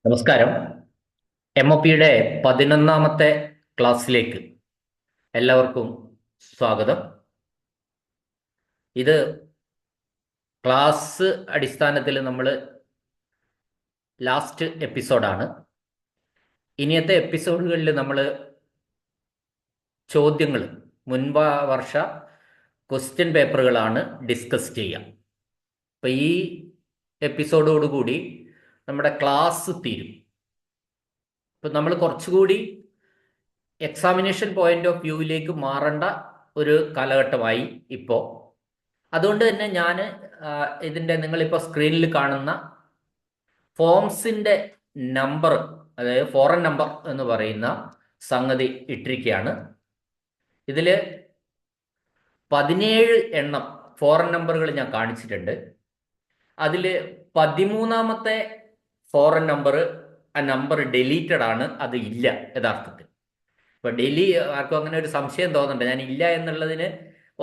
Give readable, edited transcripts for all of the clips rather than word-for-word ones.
നമസ്കാരം. MOPയുടെ 11ാമത്തെ ക്ലാസ്സിലേക്ക് എല്ലാവർക്കും സ്വാഗതം. ഇത് ക്ലാസ് അടിസ്ഥാനത്തിൽ നമ്മൾ ലാസ്റ്റ് എപ്പിസോഡാണ്. ഇനിയത്തെ എപ്പിസോഡുകളിൽ നമ്മൾ ചോദ്യങ്ങൾ, മുൻപ് വർഷ ക്വസ്റ്റ്യൻ പേപ്പറുകളാണ് ഡിസ്കസ് ചെയ്യുക. അപ്പം ഈ എപ്പിസോഡോടുകൂടി നമ്മുടെ ക്ലാസ് തീരും. ഇപ്പം നമ്മൾ കുറച്ചുകൂടി എക്സാമിനേഷൻ പോയിന്റ് ഓഫ് വ്യൂവിലേക്ക് മാറേണ്ട ഒരു കാലഘട്ടമായി ഇപ്പോൾ. അതുകൊണ്ട് തന്നെ ഞാൻ ഇതിൻ്റെ നിങ്ങളിപ്പോൾ സ്ക്രീനിൽ കാണുന്ന ഫോംസിൻ്റെ നമ്പർ, അതായത് ഫോറൻ നമ്പർ എന്ന് പറയുന്ന സംഗതി ഇട്ടിരിക്കുകയാണ്. ഇതിൽ 17 എണ്ണം ഫോറൻ നമ്പറുകൾ ഞാൻ കാണിച്ചിട്ടുണ്ട്. അതിൽ 13ാമത്തെ ഫോറൻ നമ്പർ, ആ നമ്പർ ഡെലീറ്റഡ് ആണ്, അത് ഇല്ല യഥാർത്ഥത്തിൽ. ഇപ്പൊ ആർക്കും അങ്ങനെ ഒരു സംശയം തോന്നുന്നുണ്ട്. ഞാൻ ഇല്ല എന്നുള്ളതിന്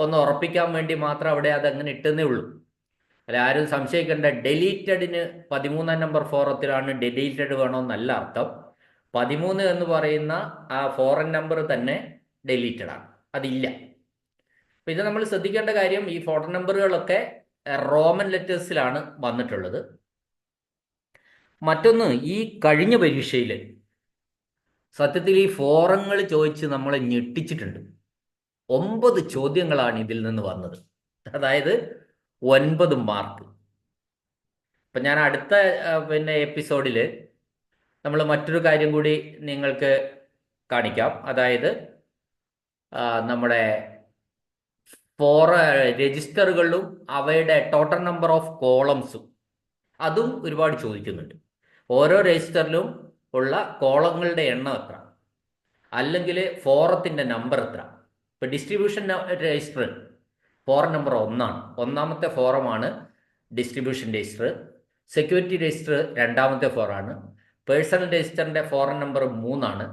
ഒന്ന് ഉറപ്പിക്കാൻ വേണ്ടി മാത്രം അവിടെ അത് അങ്ങനെ ഇട്ടെന്നേ ഉള്ളൂ. അല്ല, ആരും സംശയിക്കേണ്ട. ഡെലീറ്റഡിന് 13ാം നമ്പർ ഫോറത്തിലാണ് ഡെലീറ്റഡ് വേണമെന്നല്ല അർത്ഥം. 13 എന്ന് പറയുന്ന ആ ഫോറൻ നമ്പർ തന്നെ ഡെലീറ്റഡ് ആണ്, അതില്ല. അപ്പൊ ഇത് നമ്മൾ ശ്രദ്ധിക്കേണ്ട കാര്യം, ഈ ഫോറൻ നമ്പറുകളൊക്കെ റോമൻ ലെറ്റേഴ്സിലാണ് വന്നിട്ടുള്ളത്. മറ്റൊന്ന്, ഈ കഴിഞ്ഞ പരീക്ഷയിൽ സത്യത്തിൽ ഈ ഫോറങ്ങൾ ചോദിച്ച് നമ്മളെ ഞെട്ടിച്ചിട്ടുണ്ട്. 9 ചോദ്യങ്ങളാണ് ഇതിൽ നിന്ന് വന്നത്, അതായത് 9 മാർക്ക്. ഇപ്പം ഞാൻ അടുത്ത എപ്പിസോഡിൽ നമ്മൾ മറ്റൊരു കാര്യം കൂടി നിങ്ങൾക്ക് കാണിക്കാം. അതായത് നമ്മുടെ രജിസ്റ്ററുകളിലും അവയുടെ ടോട്ടൽ നമ്പർ ഓഫ് കോളംസും അതും ഒരുപാട് ചോദിക്കുന്നുണ്ട്. ഓരോ രജിസ്റ്ററിലും ഉള്ള കോളങ്ങളുടെ എണ്ണം എത്ര, അല്ലെങ്കിൽ ഫോറത്തിൻ്റെ നമ്പർ എത്ര. ഇപ്പം ഡിസ്ട്രിബ്യൂഷൻ രജിസ്റ്റർ ഫോറം നമ്പർ 1ആണ്, 1ാമത്തെ ഫോറമാണ് ഡിസ്ട്രിബ്യൂഷൻ രജിസ്റ്റർ. സെക്യൂരിറ്റി രജിസ്റ്റർ 2ാമത്തെ ഫോറാണ്. പേഴ്സണൽ രജിസ്റ്ററിൻ്റെ ഫോറം നമ്പർ 3ആണ്.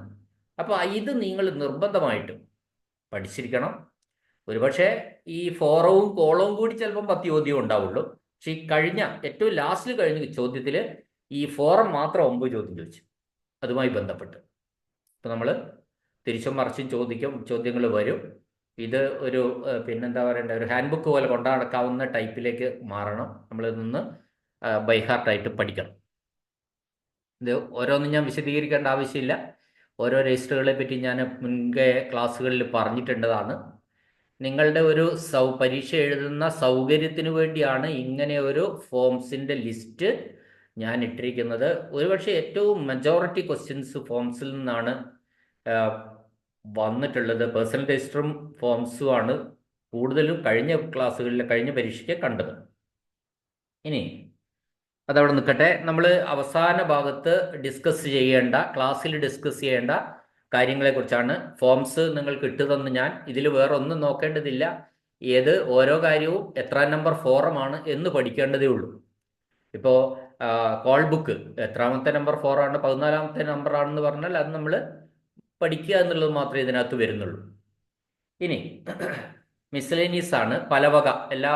അപ്പോൾ ഇത് നിങ്ങൾ നിർബന്ധമായിട്ടും പഠിച്ചിരിക്കണം. ഒരുപക്ഷെ ഈ ഫോറവും കോളവും കൂടി ചിലപ്പം 10 ചോദ്യം ഉണ്ടാവുള്ളൂ. പക്ഷെ ഈ കഴിഞ്ഞ ഏറ്റവും ലാസ്റ്റിൽ കഴിഞ്ഞ ചോദ്യത്തിൽ ഈ ഫോറം മാത്രം 9 ചോദ്യം ചോദിച്ചു, അതുമായി ബന്ധപ്പെട്ട്. ഇപ്പം നമ്മൾ തിരിച്ചും മറിച്ചും ചോദ്യങ്ങൾ വരും. ഇത് ഒരു പിന്നെന്താ പറയണ്ട, ഒരു ഹാൻഡ് ബുക്ക് പോലെ കൊണ്ടു നടക്കാവുന്ന ടൈപ്പിലേക്ക് മാറണം. നമ്മളിൽ നിന്ന് ബൈഹാർട്ടായിട്ട് പഠിക്കണം. ഇത് ഓരോന്നും ഞാൻ വിശദീകരിക്കേണ്ട ആവശ്യമില്ല. ഓരോ രജിസ്റ്ററുകളെ പറ്റി ഞാൻ മുൻകെ ക്ലാസ്സുകളിൽ പറഞ്ഞിട്ടുള്ളതാണ്. നിങ്ങളുടെ ഒരു പരീക്ഷ എഴുതുന്ന സൗകര്യത്തിന് വേണ്ടിയാണ് ഇങ്ങനെ ഒരു ഫോംസിൻ്റെ ലിസ്റ്റ് ഞാൻ ഇട്ടിരിക്കുന്നത്. ഒരുപക്ഷെ ഏറ്റവും മെജോറിറ്റി ക്വസ്റ്റ്യൻസ് ഫോംസിൽ നിന്നാണ് വന്നിട്ടുള്ളത്. പേഴ്സണൽ രജിസ്റ്ററും ഫോംസുമാണ് കൂടുതലും കഴിഞ്ഞ ക്ലാസ്സുകളിൽ, കഴിഞ്ഞ പരീക്ഷയ്ക്ക് കണ്ടത്. ഇനി അതവിടെ നിൽക്കട്ടെ. നമ്മൾ അവസാന ഭാഗത്ത് ക്ലാസ്സിൽ ഡിസ്കസ് ചെയ്യേണ്ട കാര്യങ്ങളെക്കുറിച്ചാണ്. ഫോംസ് നിങ്ങൾക്ക് ഇട്ടുതന്ന് ഞാൻ ഇതിൽ വേറെ ഒന്നും നോക്കേണ്ടതില്ല. ഓരോ കാര്യവും എത്ര നമ്പർ ഫോറമാണ് എന്ന് പഠിക്കേണ്ടതേ ഉള്ളൂ. ഇപ്പോൾ കോൾ ബുക്ക് എത്രാമത്തെ നമ്പർ ഫോറാണ്, 14ാമത്തെ നമ്പർ ആണെന്ന് പറഞ്ഞാൽ അത് നമ്മൾ പഠിക്കുക എന്നുള്ളത് മാത്രമേ ഇതിനകത്ത് വരുന്നുള്ളൂ. ഇനി മിസ്ലേനിയസ് ആണ്, പലവക, എല്ലാ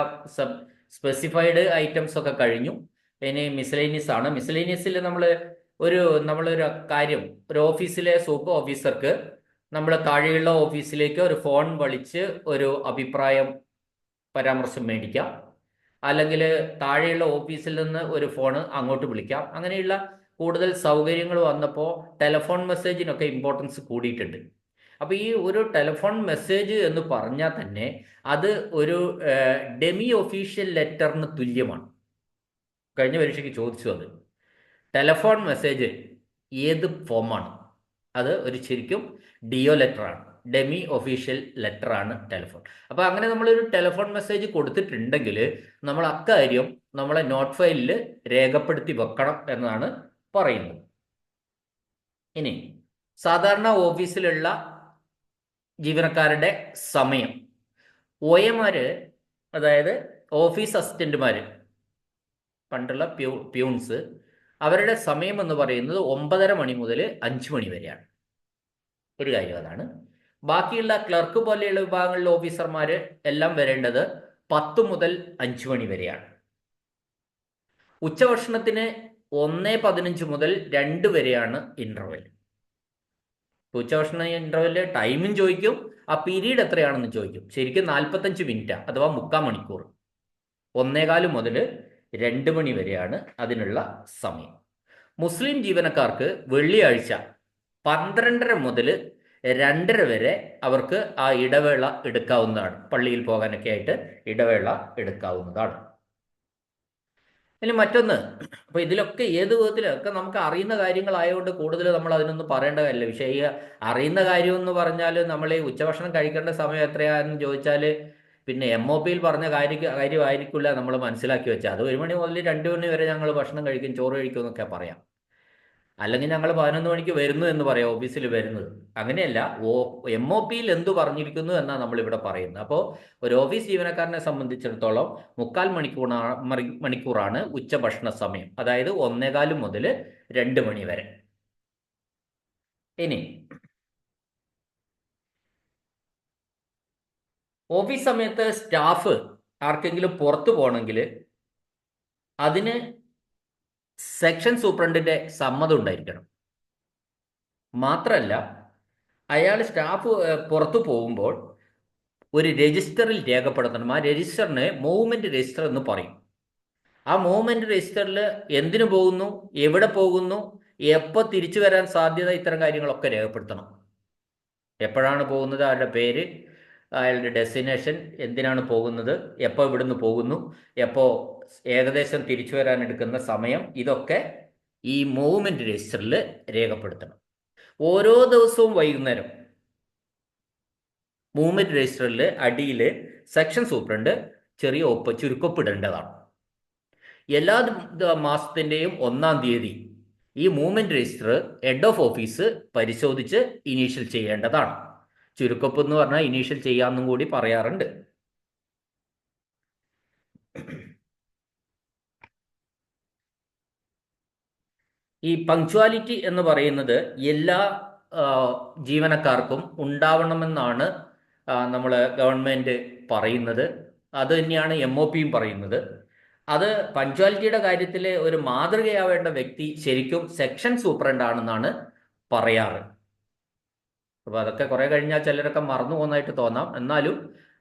സ്പെസിഫൈഡ് ഐറ്റംസ് ഒക്കെ കഴിഞ്ഞു. ഇനി മിസ്ലേനിയസ് ആണ്. മിസ്ലേനിയസിൽ നമ്മളൊരു കാര്യം, ഒരു ഓഫീസിലെ സൂപ്പർ ഓഫീസർക്ക് നമ്മൾ താഴെയുള്ള ഓഫീസിലേക്ക് ഒരു ഫോൺ വിളിച്ച് ഒരു അഭിപ്രായം പരാമർശം മേടിക്കാം, അല്ലെങ്കിൽ താഴെയുള്ള ഓഫീസിൽ നിന്ന് ഒരു ഫോണ് അങ്ങോട്ട് വിളിക്കാം. അങ്ങനെയുള്ള കൂടുതൽ സൗകര്യങ്ങൾ വന്നപ്പോൾ ടെലിഫോൺ മെസ്സേജിനൊക്കെ ഇമ്പോർട്ടൻസ് കൂടിയിട്ടുണ്ട്. അപ്പോൾ ഈ ഒരു ടെലിഫോൺ മെസ്സേജ് എന്ന് പറഞ്ഞാൽ തന്നെ അത് ഒരു ഡെമി ഒഫീഷ്യൽ ലെറ്ററിന് തുല്യമാണ്. കഴിഞ്ഞ പരീക്ഷയ്ക്ക് ചോദിച്ചു, അത് ടെലിഫോൺ മെസ്സേജ് ഏത് ഫോമാണ്? അത് ഒരു ശരിക്കും DO ലെറ്ററാണ്, ഡെമി ഒഫീഷ്യൽ ലെറ്ററാണ് ടെലിഫോൺ. അപ്പോൾ അങ്ങനെ നമ്മളൊരു ടെലിഫോൺ മെസ്സേജ് കൊടുത്തിട്ടുണ്ടെങ്കിൽ നമ്മൾ അക്കാര്യം നമ്മളെ നോട്ട് ഫയലിൽ രേഖപ്പെടുത്തി വെക്കണം എന്നാണ് പറയുന്നത്. ഇനി സാധാരണ ഓഫീസിലുള്ള ജീവനക്കാരുടെ സമയം, OAമാർ, അതായത് ഓഫീസ് അസിസ്റ്റന്റുമാർ, പണ്ടുള്ള പ്യൂൺസ്, അവരുടെ സമയം എന്ന് പറയുന്നത് 9:30 മണി മുതൽ 5 മണി വരെയാണ്. ഒരു കാര്യം അതാണ്. ബാക്കിയുള്ള ക്ലർക്ക് പോലെയുള്ള വിഭാഗങ്ങളിലെ ഓഫീസർമാർ എല്ലാം വരേണ്ടത് 10 മുതൽ 5 മണി വരെയാണ്. ഉച്ചഭക്ഷണത്തിന് 1:15 മുതൽ 2 വരെയാണ് ഇന്റർവെൽ. ഉച്ചഭക്ഷണ ഇന്റർവെല് ടൈമും ചോദിക്കും, ആ പീരീഡ് എത്രയാണെന്ന് ചോദിക്കും. ശരിക്കും 45 മിനിറ്റ് അഥവാ 3/4 മണിക്കൂർ. 1:15 മുതൽ 2 മണി വരെയാണ് അതിനുള്ള സമയം. മുസ്ലിം ജീവനക്കാർക്ക് വെള്ളിയാഴ്ച 12:30 മുതൽ 2:30 വരെ അവർക്ക് ആ ഇടവേള എടുക്കാവുന്നതാണ്. പള്ളിയിൽ പോകാനൊക്കെ ആയിട്ട് ഇടവേള എടുക്കാവുന്നതാണ്. ഇനി മറ്റൊന്ന്, അപ്പോൾ ഇതിലൊക്കെ ഏത് വിധത്തിലൊക്കെ നമുക്ക് അറിയുന്ന കാര്യങ്ങളായതുകൊണ്ട് കൂടുതൽ നമ്മൾ അതിനൊന്നും പറയേണ്ട കാര്യമില്ല. പക്ഷേ ഈ അറിയുന്ന കാര്യം എന്ന് പറഞ്ഞാൽ നമ്മൾ ഈ ഉച്ചഭക്ഷണം കഴിക്കേണ്ട സമയം എത്രയാണെന്ന് ചോദിച്ചാൽ പിന്നെ MOPയിൽ പറഞ്ഞ കാര്യമായിരിക്കില്ല നമ്മൾ മനസ്സിലാക്കി വെച്ചാൽ. അത് 1 മണി മുതൽ 2 മണി വരെ ഞങ്ങൾ ഭക്ഷണം കഴിക്കും, ചോറ് കഴിക്കും എന്നൊക്കെ പറയാം. അല്ലെങ്കിൽ ഞങ്ങൾ 11 മണിക്ക് വരുന്നു എന്ന് പറയാം, ഓഫീസിൽ വരുന്നത്. അങ്ങനെയല്ല, MOPയിൽ എന്തു പറഞ്ഞിരിക്കുന്നു എന്നാണ് നമ്മളിവിടെ പറയുന്നത്. അപ്പോൾ ഒരു ഓഫീസ് ജീവനക്കാരനെ സംബന്ധിച്ചിടത്തോളം 3/4 മണിക്കൂറാണ് ഉച്ചഭക്ഷണ സമയം. അതായത് 1:15 മുതൽ 2 മണി വരെ. ഇനി ഓഫീസ് സമയത്ത് സ്റ്റാഫ് ആർക്കെങ്കിലും പുറത്തു പോകണമെങ്കിൽ അതിന് സെക്ഷൻ സൂപ്രണ്ടിന്റെ സമ്മതം ഉണ്ടായിരിക്കണം. മാത്രമല്ല, സ്റ്റാഫ് പുറത്തു പോകുമ്പോൾ ഒരു രജിസ്റ്ററിൽ രേഖപ്പെടുത്തണം. ആ രജിസ്റ്ററിന് മൂവ്മെന്റ് രജിസ്റ്റർ എന്ന് പറയും. ആ മൂവ്മെന്റ് രജിസ്റ്ററിൽ എന്തിനു പോകുന്നു, എവിടെ പോകുന്നു, എപ്പോൾ തിരിച്ചു വരാൻ സാധ്യത, ഇത്തരം കാര്യങ്ങളൊക്കെ രേഖപ്പെടുത്തണം. എപ്പോഴാണ് പോകുന്നത്, അയാളുടെ പേര്, അയാളുടെ ഡെസ്റ്റിനേഷൻ, എന്തിനാണ് പോകുന്നത്, എപ്പോൾ ഇവിടുന്ന് പോകുന്നു, എപ്പോൾ ഏകദേശം തിരിച്ചു വരാൻ എടുക്കുന്ന സമയം, ഇതൊക്കെ ഈ മൂവ്മെന്റ് രജിസ്റ്ററിൽ രേഖപ്പെടുത്തണം. ഓരോ ദിവസവും വൈകുന്നേരം മൂവ്മെന്റ് രജിസ്റ്ററിൽ അടിയിൽ സെക്ഷൻ സൂപ്രണ്ട് ചെറിയ ചുരുക്കൊപ്പിടേണ്ടതാണ്. എല്ലാ മാസത്തിൻ്റെയും 1-ാം തീയതി ഈ movement register head of office പരിശോധിച്ച് ഇനീഷ്യൽ ചെയ്യേണ്ടതാണ്. ചുരുക്കൊപ്പ് എന്ന് പറഞ്ഞാൽ ഇനീഷ്യൽ ചെയ്യാമെന്നും കൂടി പറയാറുണ്ട്. ഈ പങ്ക്ച്വാലിറ്റി എന്ന് പറയുന്നത് എല്ലാ ജീവനക്കാർക്കും ഉണ്ടാവണമെന്നാണ് നമ്മൾ ഗവൺമെൻറ് പറയുന്നത്. അത് തന്നെയാണ് MOPയും പറയുന്നത്. അത് പങ്ക്ച്വാലിറ്റിയുടെ കാര്യത്തിൽ ഒരു മാതൃകയാവേണ്ട വ്യക്തി ശരിക്കും സെക്ഷൻ സൂപ്രണ്ടാണെന്നാണ് പറയാറ്. അപ്പോൾ അതൊക്കെ കുറേ കഴിഞ്ഞാൽ ചിലരൊക്കെ മറന്നു പോകുന്നതായിട്ട് തോന്നാം. എന്നാലും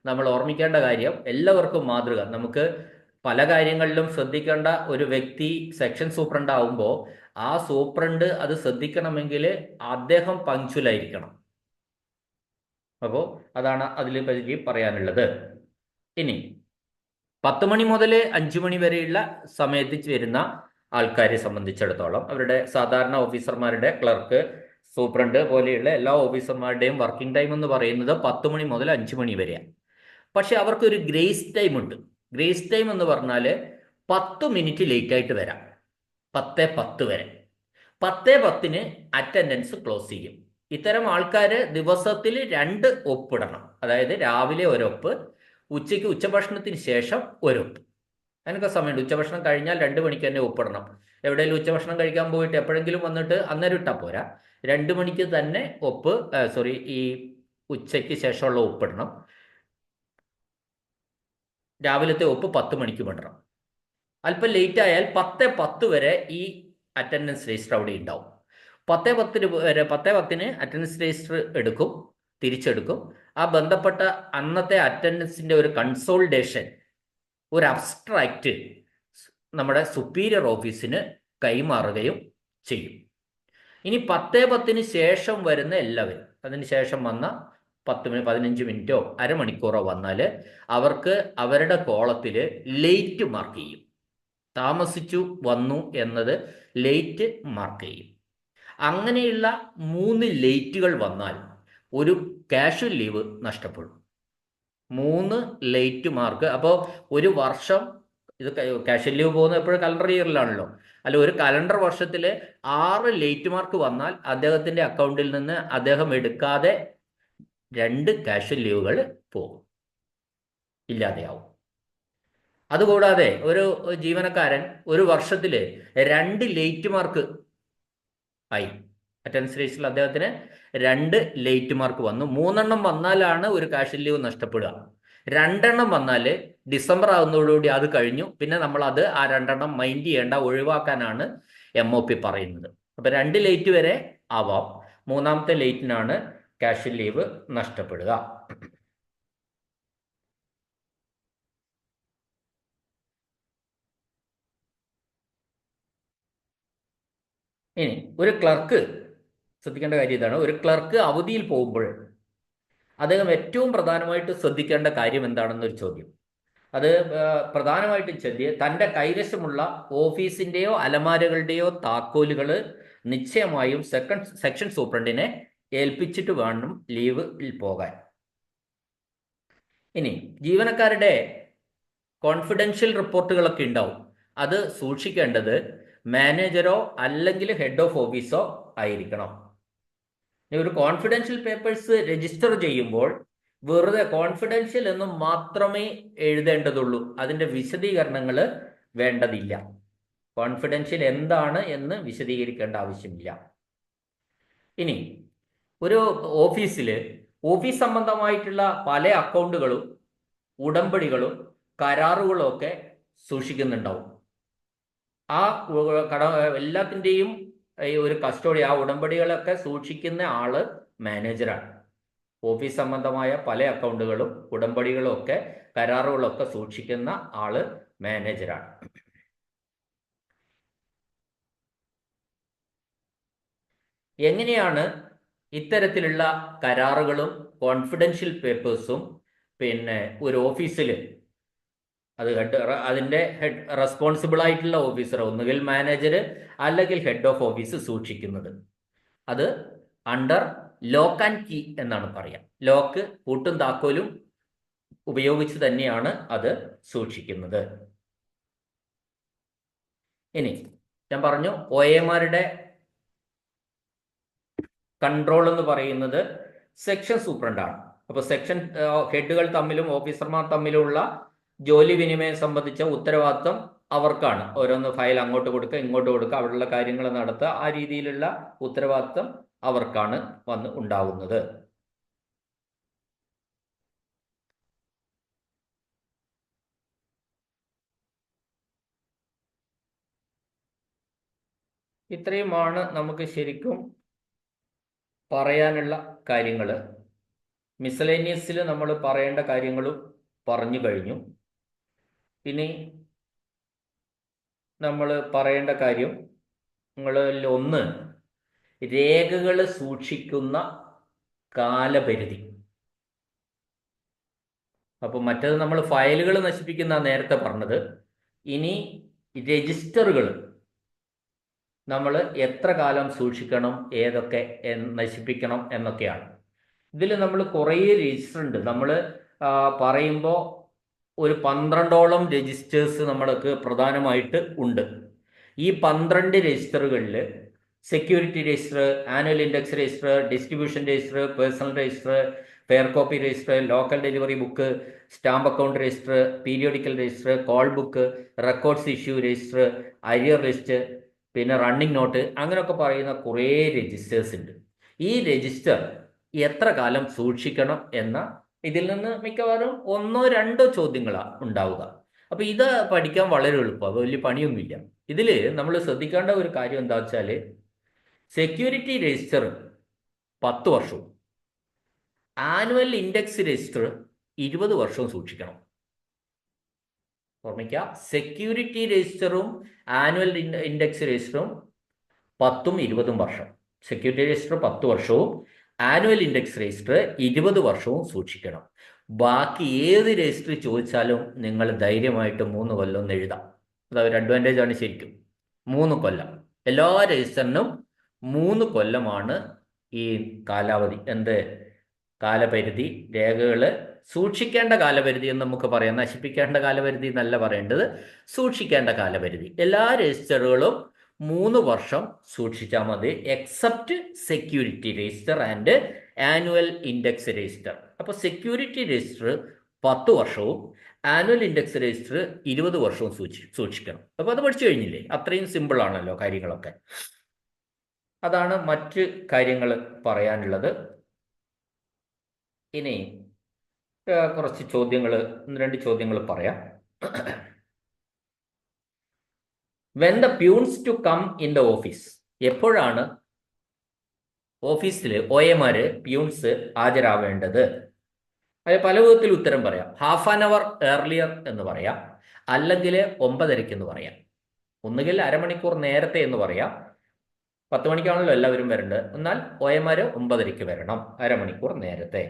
നമ്മൾ ഓർമ്മിക്കേണ്ട കാര്യം, എല്ലാവർക്കും മാതൃക. നമുക്ക് പല കാര്യങ്ങളിലും ശ്രദ്ധിക്കേണ്ട ഒരു വ്യക്തി സെക്ഷൻ സൂപ്രണ്ട് ആവുമ്പോൾ ആ സൂപ്രണ്ട് അത് ശ്രദ്ധിക്കണമെങ്കിൽ അദ്ദേഹം പങ്ക്ച്വലായിരിക്കണം. അപ്പോൾ അതാണ് അതിനെ പറ്റി പറയാനുള്ളത്. ഇനി 10 മണി മുതൽ 5 മണി വരെയുള്ള സമയത്ത് വരുന്ന ആൾക്കാരെ സംബന്ധിച്ചിടത്തോളം അവരുടെ സാധാരണ ഓഫീസർമാരുടെ, ക്ലർക്ക്, സൂപ്രണ്ട് പോലെയുള്ള എല്ലാ ഓഫീസർമാരുടെയും വർക്കിംഗ് ടൈം എന്ന് പറയുന്നത് 10 മണി മുതൽ 5 മണി വരെയാണ്. പക്ഷെ അവർക്കൊരു ഗ്രേസ് ടൈം ഉണ്ട്. ഗ്രേസ് ടൈം എന്ന് പറഞ്ഞാൽ 10 മിനിറ്റ് ലേറ്റായിട്ട് വരാം, 10:10 വരെ. 10:10 അറ്റൻഡൻസ് ക്ലോസ് ചെയ്യും. ഇത്തരം ആൾക്കാർ ദിവസത്തിൽ 2 ഒപ്പിടണം. അതായത് രാവിലെ ഒരൊപ്പ്, ഉച്ചയ്ക്ക് ഉച്ചഭക്ഷണത്തിന് ശേഷം ഒരൊപ്പ്. അതിനൊക്കെ സമയമുണ്ട്. ഉച്ചഭക്ഷണം കഴിഞ്ഞാൽ 2 മണിക്ക് തന്നെ ഒപ്പിടണം. എവിടെയെങ്കിലും ഉച്ചഭക്ഷണം കഴിക്കാൻ പോയിട്ട് എപ്പോഴെങ്കിലും വന്നിട്ട് അന്നേരം ഇട്ടാൽ പോരാ. 2 മണിക്ക് തന്നെ ഈ ഉച്ചയ്ക്ക് ശേഷമുള്ള ഒപ്പിടണം. രാവിലത്തെ ഒപ്പ് 10 മണിക്ക് വിടണം. അല്പം ലേറ്റ് ആയാൽ 10:10 വരെ ഈ അറ്റൻഡൻസ് രജിസ്റ്റർ അവിടെ ഉണ്ടാവും. 10:10 വരെ 10:10 അറ്റൻഡൻസ് രജിസ്റ്റർ എടുക്കും, തിരിച്ചെടുക്കും. ആ ബന്ധപ്പെട്ട അന്നത്തെ അറ്റൻഡൻസിൻ്റെ ഒരു കൺസോൾട്ടേഷൻ, ഒരു അബ്സ്ട്രാക്റ്റ് നമ്മുടെ സുപ്പീരിയർ ഓഫീസിന് കൈമാറുകയും ചെയ്യും. ഇനി 10:10 ശേഷം വരുന്ന എല്ലാവരും, അതിന് ശേഷം വന്ന 15 മിനിറ്റോ അരമണിക്കൂറോ വന്നാൽ അവർക്ക് അവരുടെ കോളത്തിൽ ലേറ്റ് മാർക്ക് ചെയ്യും. താമസിച്ചു വന്നു എന്നത് ലേറ്റ് മാർക്ക് ചെയ്യും. അങ്ങനെയുള്ള 3 ലേറ്റുകൾ വന്നാൽ ഒരു കാഷ്വൽ ലീവ് നഷ്ടപ്പെടും. 3 ലേറ്റ് മാർക്ക്. അപ്പോൾ ഒരു വർഷം, ഇത് കാഷ്വൽ ലീവ് പോകുന്നത് എപ്പോഴും കലണ്ടർ ഇയറിലാണല്ലോ. അല്ല, ഒരു കലണ്ടർ വർഷത്തിൽ 6 ലേറ്റ് മാർക്ക് വന്നാൽ അദ്ദേഹത്തിൻ്റെ അക്കൗണ്ടിൽ നിന്ന് അദ്ദേഹം എടുക്കാതെ 2 കാഷ്വൽ ലീവുകൾ പോകും, ഇല്ലാതെയാവും. അതുകൂടാതെ ഒരു ജീവനക്കാരൻ ഒരു വർഷത്തിൽ 2 ലേറ്റ് മാർക്ക് ആയി, അറ്റൻഡൻസ് രജിസ്റ്ററിൽ അദ്ദേഹത്തിന് 2 ലേറ്റ് മാർക്ക് വന്നു. 3 എണ്ണം വന്നാലാണ് ഒരു കാഷ്വൽ ലീവ് നഷ്ടപ്പെടുക. 2 എണ്ണം വന്നാൽ ഡിസംബർ ആകുന്നതോടുകൂടി അത് കഴിഞ്ഞു. പിന്നെ നമ്മൾ ആ 2 എണ്ണം മൈൻഡ് ചെയ്യേണ്ട, ഒഴിവാക്കാനാണ് MOP പറയുന്നത്. അപ്പൊ 2 ലേറ്റ് വരെ ആവാം. 3-ാമത്തെ ലേറ്റിനാണ് കാഷ്വൽ ലീവ് നഷ്ടപ്പെടുക. ഇനി ഒരു ക്ലർക്ക് ശ്രദ്ധിക്കേണ്ട കാര്യം ഇതാണ്. ഒരു ക്ലർക്ക് അവധിയിൽ പോകുമ്പോൾ അദ്ദേഹം ഏറ്റവും പ്രധാനമായിട്ട് ശ്രദ്ധിക്കേണ്ട കാര്യം എന്താണെന്നൊരു ചോദ്യം. അത് പ്രധാനമായിട്ടും തൻ്റെ കൈവശമുള്ള ഓഫീസിൻ്റെയോ അലമാരകളുടെയോ താക്കോലുകൾ നിശ്ചയമായും സെക്ഷൻ സൂപ്രണ്ടിനെ ഏൽപ്പിച്ചിട്ട് വേണം ലീവിൽ പോകാൻ. ഇനി ജീവനക്കാരുടെ കോൺഫിഡൻഷ്യൽ റിപ്പോർട്ടുകളൊക്കെ ഉണ്ടാവും. അത് സൂക്ഷിക്കേണ്ടത് മാനേജറോ അല്ലെങ്കിൽ ഹെഡ് ഓഫ് ഓഫീസോ ആയിരിക്കണം. ഒരു കോൺഫിഡൻഷ്യൽ പേപ്പേഴ്സ് രജിസ്റ്റർ ചെയ്യുമ്പോൾ വെറുതെ കോൺഫിഡൻഷ്യൽ എന്നും മാത്രമേ എഴുതേണ്ടതുള്ളൂ. അതിൻ്റെ വിശദീകരണങ്ങൾ വേണ്ടതില്ല. കോൺഫിഡൻഷ്യൽ എന്താണ് എന്ന് വിശദീകരിക്കേണ്ട ആവശ്യമില്ല. ഇനി ഒരു ഓഫീസിൽ ഓഫീസ് സംബന്ധമായിട്ടുള്ള പല അക്കൗണ്ടുകളും ഉടമ്പടികളും കരാറുകളും ഒക്കെ സൂക്ഷിക്കുന്നുണ്ടാവും. ആ എല്ലാത്തിൻ്റെയും ഒരു കസ്റ്റോഡി, ആ ഉടമ്പടികളൊക്കെ സൂക്ഷിക്കുന്ന ആള് മാനേജറാണ്. ഓഫീസ് സംബന്ധമായ പല അക്കൗണ്ടുകളും ഉടമ്പടികളും ഒക്കെ കരാറുകളും ഒക്കെ സൂക്ഷിക്കുന്ന ആള് മാനേജറാണ്. എങ്ങനെയാണ് ഇത്തരത്തിലുള്ള കരാറുകളും കോൺഫിഡൻഷ്യൽ പേപ്പേഴ്സും ഒരു ഓഫീസിൽ അതിൻ്റെ ഹെഡ് റെസ്പോൺസിബിൾ ആയിട്ടുള്ള ഓഫീസർ, ഒന്നുകിൽ മാനേജർ അല്ലെങ്കിൽ ഹെഡ് ഓഫ് ഓഫീസ് സൂക്ഷിക്കുന്നത്? അത് അണ്ടർ ലോക്ക് ആൻഡ് കീ എന്നാണ് പറയുക. ലോക്ക്, പൂട്ടും താക്കോലും ഉപയോഗിച്ച് തന്നെയാണ് അത് സൂക്ഷിക്കുന്നത്. ഇനി ഞാൻ പറഞ്ഞു, OAമാരുടെ കൺട്രോൾ എന്ന് പറയുന്നത് സെക്ഷൻ സൂപ്രണ്ടാണ്. അപ്പോൾ സെക്ഷൻ ഹെഡുകൾ തമ്മിലും ഓഫീസർമാർ തമ്മിലുള്ള ജോലി വിനിമയം സംബന്ധിച്ച ഉത്തരവാദിത്വം അവർക്കാണ്. ഓരോന്ന് ഫയൽ അങ്ങോട്ട് കൊടുക്കുക, ഇങ്ങോട്ട് കൊടുക്കുക, അവിടെയുള്ള കാര്യങ്ങൾ നടത്തുക, ആ രീതിയിലുള്ള ഉത്തരവാദിത്വം അവർക്കാണ് ഉണ്ടാവുന്നത്. ഇത്രയുമാണ് നമുക്ക് ശരിക്കും പറയാനുള്ള കാര്യങ്ങൾ. മിസലേനിയസിൽ നമ്മൾ പറയേണ്ട കാര്യങ്ങളും പറഞ്ഞു കഴിഞ്ഞു. ഇനി നമ്മൾ പറയേണ്ട കാര്യം ഒന്ന്, രേഖകൾ സൂക്ഷിക്കുന്ന കാലപരിധി. അപ്പോൾ മറ്റേത് നമ്മൾ ഫയലുകൾ നശിപ്പിക്കുന്ന നേരത്തെ പറഞ്ഞത്. ഇനി രജിസ്റ്ററുകൾ നമ്മൾ എത്ര കാലം സൂക്ഷിക്കണം, ഏതൊക്കെ നശിപ്പിക്കണം എന്നൊക്കെയാണ്. ഇതിൽ നമ്മൾ കുറേ രജിസ്റ്റർ ഉണ്ട്. നമ്മൾ പറയുമ്പോൾ ഒരു 12ഓളം രജിസ്റ്റേഴ്സ് നമ്മൾക്ക് പ്രധാനമായിട്ട് ഉണ്ട്. ഈ 12 രജിസ്റ്ററുകളിൽ security register, annual index register, distribution register, personal register, fair copy register, local delivery book, stamp account register, periodical register, call book, records issue register, arrear list, പിന്നെ റണ്ണിങ് നോട്ട്, അങ്ങനെയൊക്കെ പറയുന്ന കുറേ രജിസ്റ്റേഴ്സ് ഉണ്ട്. ഈ രജിസ്റ്റർ എത്ര കാലം സൂക്ഷിക്കണം എന്ന ഇതിൽ നിന്ന് മിക്കവാറും 1-2 ചോദ്യങ്ങളാണ് ഉണ്ടാവുക. അപ്പോൾ ഇത് പഠിക്കാൻ വളരെ എളുപ്പമാണ്, വലിയ പണിയൊന്നുമില്ല. ഇതിൽ നമ്മൾ ശ്രദ്ധിക്കേണ്ട ഒരു കാര്യം എന്താ വെച്ചാൽ, സെക്യൂരിറ്റി രജിസ്റ്റർ 10 വർഷവും ആനുവൽ ഇൻഡെക്സ് രജിസ്റ്റർ 20 വർഷവും സൂക്ഷിക്കണം. ഓർമ്മിക്കുക, സെക്യൂരിറ്റി രജിസ്റ്ററും ആനുവൽ ഇൻഡെക്സ് രജിസ്റ്ററും 10ഉം 20ഉം വർഷം. സെക്യൂരിറ്റി രജിസ്റ്റർ 10 വർഷവും ആനുവൽ ഇൻഡെക്സ് രജിസ്റ്റർ 20 വർഷവും സൂക്ഷിക്കണം. ബാക്കി ഏത് രജിസ്റ്റർ ചോദിച്ചാലും നിങ്ങൾ ധൈര്യമായിട്ട് 3 കൊല്ലം എന്ന് എഴുതാം. അതൊരു അഡ്വാൻറ്റേജ് ആണ് ശരിക്കും. 3 കൊല്ലം എല്ലാ രജിസ്റ്ററിനും 3 കൊല്ലമാണ് ഈ കാലാവധി. കാലപരിധി, രേഖകൾ സൂക്ഷിക്കേണ്ട കാലപരിധി എന്ന് നമുക്ക് പറയാം. നശിപ്പിക്കേണ്ട കാലപരിധി എന്നല്ല പറയേണ്ടത്, സൂക്ഷിക്കേണ്ട കാലപരിധി. എല്ലാ രജിസ്റ്ററുകളും 3 വർഷം സൂക്ഷിച്ചാൽ മതി, except security register and annual index register. അപ്പോൾ സെക്യൂരിറ്റി രജിസ്റ്റർ 10 വർഷവും ആനുവൽ ഇൻഡെക്സ് രജിസ്റ്റർ 20 വർഷവും സൂക്ഷിക്കണം. അപ്പോൾ അത് പഠിച്ചു കഴിഞ്ഞില്ലേ? അത്രയും സിമ്പിൾ ആണല്ലോ കാര്യങ്ങളൊക്കെ. അതാണ് മറ്റ് കാര്യങ്ങൾ പറയാനുള്ളത്. ഇനി കുറച്ച് ചോദ്യങ്ങൾ, 1-2 ചോദ്യങ്ങൾ പറയാം. When the peons to come in the office. എപ്പോഴാണ് ഓഫീസിൽ OAമാര് പ്യൂൺസ് ഹാജരാവേണ്ടത്? അത് പല വിധത്തിൽ ഉത്തരം പറയാം. ഹാഫ് ആൻ അവർ ഏർലിയർ എന്ന് പറയാം, അല്ലെങ്കിൽ 9:30 എന്ന് പറയാം, ഒന്നുകിൽ അരമണിക്കൂർ നേരത്തെ എന്ന് പറയാം. 10 മണിക്കാണല്ലോ എല്ലാവരും വരേണ്ടത്, എന്നാൽ OAമാര് 9:30 വരണം, അരമണിക്കൂർ നേരത്തെ.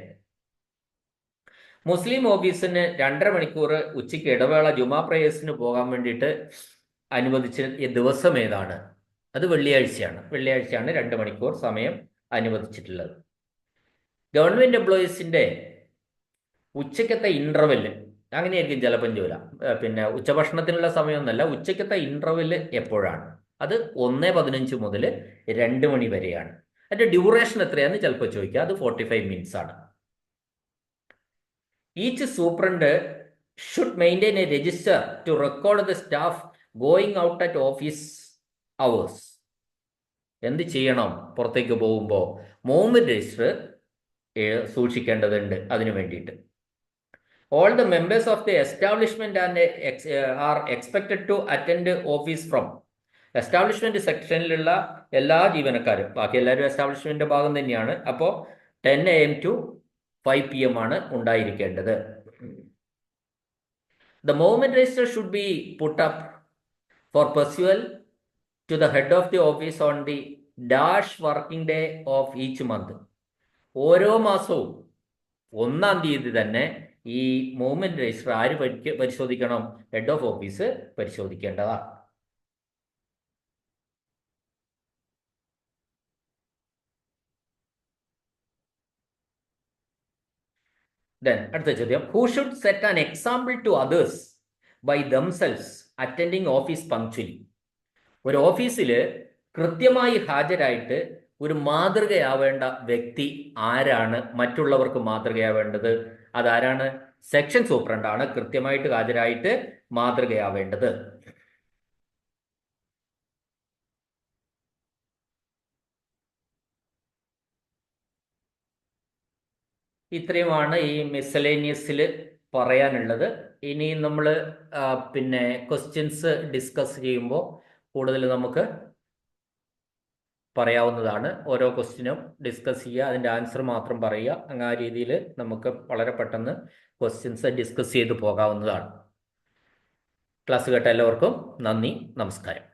മുസ്ലിം ഓഫീസിന് 2.5 മണിക്കൂർ ഉച്ചയ്ക്ക് ഇടവേള ജുമാ പ്രേയേഴ്സിന് പോകാൻ വേണ്ടിയിട്ട് അനുവദിച്ച ദിവസം ഏതാണ്? അത് വെള്ളിയാഴ്ചയാണ്. വെള്ളിയാഴ്ചയാണ് 2 മണിക്കൂർ സമയം അനുവദിച്ചിട്ടുള്ളത്. ഗവൺമെന്റ് എംപ്ലോയീസിന്റെ ഉച്ചക്കത്തെ ഇന്റർവെല് അങ്ങനെയായിരിക്കും ചിലപ്പം ചോദിക്കാം. പിന്നെ ഉച്ചഭക്ഷണത്തിനുള്ള സമയമൊന്നുമല്ല, ഉച്ചക്കത്തെ ഇന്റർവെല് എപ്പോഴാണ്? അത് 1:15 മുതൽ 2 മണി വരെയാണ്. അതിന്റെ ഡ്യൂറേഷൻ എത്രയാണെന്ന് ചിലപ്പോൾ ചോദിക്കുക. അത് 45 മിനിറ്റ്സ് ആണ്. Each superintendent should maintain a register to record the staff going out at office hours. എന്ത് ചെയ്യണം? പുറത്തേക്ക് പോകുമ്പോൾ മൂവ്മെന്റ് രജിസ്റ്റർ സൂക്ഷിക്കേണ്ടതുണ്ട്. അതിനു വേണ്ടിയിട്ട് all the members of the establishment are expected to attend office from. Establishment സെക്ഷനിലുള്ള എല്ലാ ജീവനക്കാരും, ബാക്കി എല്ലാവരും എസ്റ്റാബ്ലിഷ്മെന്റ് ഭാഗം തന്നെയാണ്. അപ്പോൾ 10 AM to 5 PM ആണ് ഉണ്ടായിരിക്കേണ്ടത്. The movement register should be put up for perusal to the head of the office on the dash working day of each month. ഓരോ മാസവും 1-ാം തീയതി തന്നെ ഈ മൂവ്മെന്റ് രജിസ്റ്റർ ആര് പരിശോധിക്കണം? ഹെഡ് ഓഫ് ഓഫീസ് പരിശോധിക്കേണ്ടതാണ്. അടുത്ത ചോദ്യം, who should set an example to others by themselves attending office punctually. ഒരു ഓഫീസിൽ കൃത്യമായി ഹാജരായിട്ട് ഒരു മാതൃകയാവേണ്ട വ്യക്തി ആരാണ്? മറ്റുള്ളവർക്ക് മാതൃകയാവേണ്ടത് അതാരാണ്? സെക്ഷൻ സൂപ്രണ്ടാണ് കൃത്യമായിട്ട് ഹാജരായിട്ട് മാതൃകയാവേണ്ടത്. ഇത്രയുമാണ് ഈ മിസലേനിയസിൽ പറയാനുള്ളത്. ഇനി നമ്മൾ പിന്നെ ക്വസ്റ്റ്യൻസ് ഡിസ്കസ് ചെയ്യുമ്പോൾ കൂടുതൽ നമുക്ക് പറയാവുന്നതാണ്. ഓരോ ക്വസ്റ്റ്യനും ഡിസ്കസ് ചെയ്യുക, അതിൻ്റെ ആൻസർ മാത്രം പറയുക. അങ്ങനെ ആ രീതിയിൽ നമുക്ക് വളരെ പെട്ടെന്ന് ക്വസ്റ്റ്യൻസ് ഡിസ്കസ് ചെയ്ത് പോകാവുന്നതാണ്. ക്ലാസ് കേട്ട എല്ലാവർക്കും നന്ദി, നമസ്കാരം.